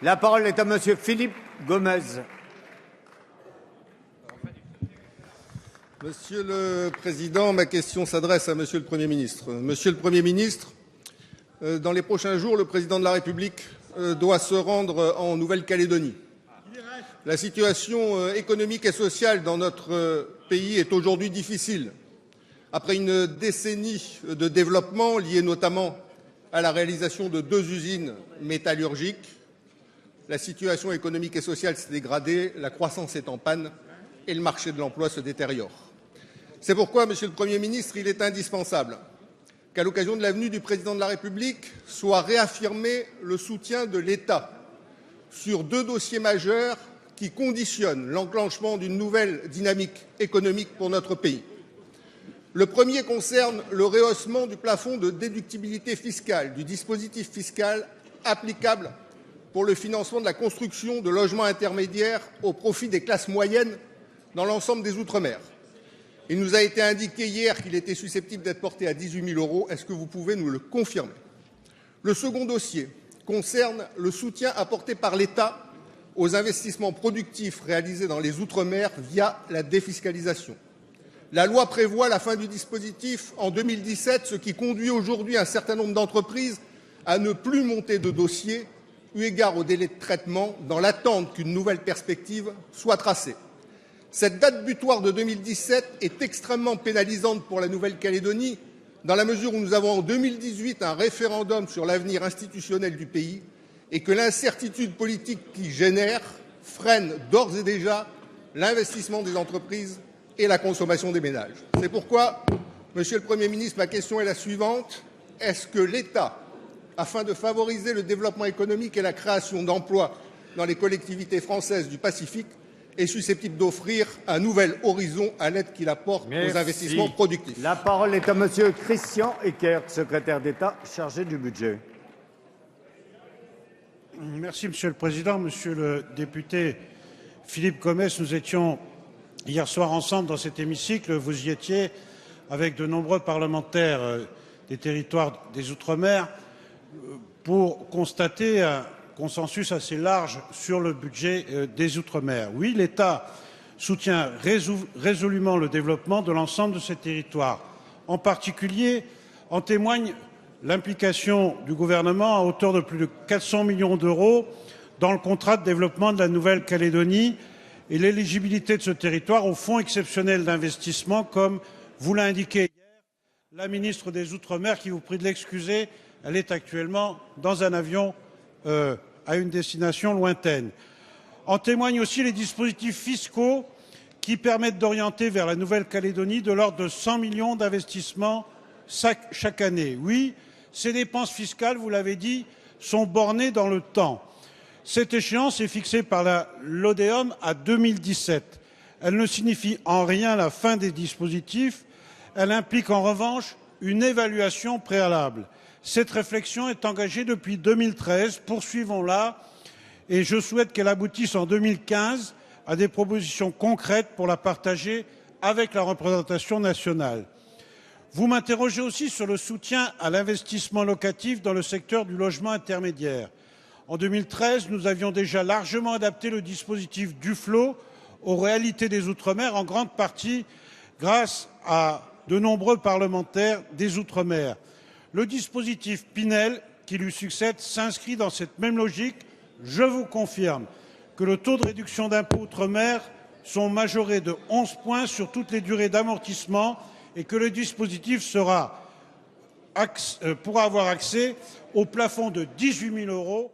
La parole est à Monsieur Philippe Gomez. Monsieur le Président, ma question s'adresse à Monsieur le Premier ministre. Monsieur le Premier ministre, dans les prochains jours, le Président de la République doit se rendre en Nouvelle-Calédonie. La situation économique et sociale dans notre pays est aujourd'hui difficile. Après une décennie de développement liée notamment à la réalisation de 2 usines métallurgiques, la situation économique et sociale s'est dégradée, la croissance est en panne et le marché de l'emploi se détériore. C'est pourquoi, Monsieur le Premier ministre, il est indispensable qu'à l'occasion de la venue du Président de la République soit réaffirmé le soutien de l'État sur 2 dossiers majeurs qui conditionnent l'enclenchement d'une nouvelle dynamique économique pour notre pays. Le premier concerne le rehaussement du plafond de déductibilité fiscale du dispositif fiscal applicable pour le financement de la construction de logements intermédiaires au profit des classes moyennes dans l'ensemble des Outre-mer. Il nous a été indiqué hier qu'il était susceptible d'être porté à 18 000 €. Est-ce que vous pouvez nous le confirmer? Le second dossier concerne le soutien apporté par l'État aux investissements productifs réalisés dans les Outre-mer via la défiscalisation. La loi prévoit la fin du dispositif en 2017, ce qui conduit aujourd'hui un certain nombre d'entreprises à ne plus monter de dossier, eu égard au délai de traitement, dans l'attente qu'une nouvelle perspective soit tracée. Cette date butoir de 2017 est extrêmement pénalisante pour la Nouvelle-Calédonie, dans la mesure où nous avons en 2018 un référendum sur l'avenir institutionnel du pays et que l'incertitude politique qui génère freine d'ores et déjà l'investissement des entreprises et la consommation des ménages. C'est pourquoi, Monsieur le Premier ministre, ma question est la suivante. Est-ce que l'État, afin de favoriser le développement économique et la création d'emplois dans les collectivités françaises du Pacifique, est susceptible d'offrir un nouvel horizon à l'aide qu'il apporte aux investissements productifs? La parole est à Monsieur Christian Eckert, secrétaire d'État chargé du budget. Merci Monsieur le Président. Monsieur le député Philippe Gomez, nous étions hier soir ensemble dans cet hémicycle. Vous y étiez avec de nombreux parlementaires des territoires des Outre-mer pour constater un consensus assez large sur le budget des Outre-mer. Oui, l'État soutient résolument le développement de l'ensemble de ces territoires. En particulier, en témoigne l'implication du gouvernement à hauteur de plus de 400 millions d'euros dans le contrat de développement de la Nouvelle-Calédonie et l'éligibilité de ce territoire au fonds exceptionnel d'investissement, comme vous l'a indiqué hier la ministre des Outre-mer, qui vous prie de l'excuser. Elle est actuellement dans un avion à une destination lointaine. En témoignent aussi les dispositifs fiscaux qui permettent d'orienter vers la Nouvelle-Calédonie de l'ordre de 100 millions d'investissements chaque année. Oui, ces dépenses fiscales, vous l'avez dit, sont bornées dans le temps. Cette échéance est fixée par l'ODEOM à 2017. Elle ne signifie en rien la fin des dispositifs. Elle implique en revanche une évaluation préalable. Cette réflexion est engagée depuis 2013. Poursuivons-la et je souhaite qu'elle aboutisse en 2015 à des propositions concrètes pour la partager avec la représentation nationale. Vous m'interrogez aussi sur le soutien à l'investissement locatif dans le secteur du logement intermédiaire. En 2013, nous avions déjà largement adapté le dispositif Duflot aux réalités des Outre-mer, en grande partie grâce à de nombreux parlementaires des Outre-mer. Le dispositif Pinel, qui lui succède, s'inscrit dans cette même logique. Je vous confirme que le taux de réduction d'impôt Outre-mer sont majorés de 11 points sur toutes les durées d'amortissement et que le dispositif pourra avoir accès au plafond de 18 000 €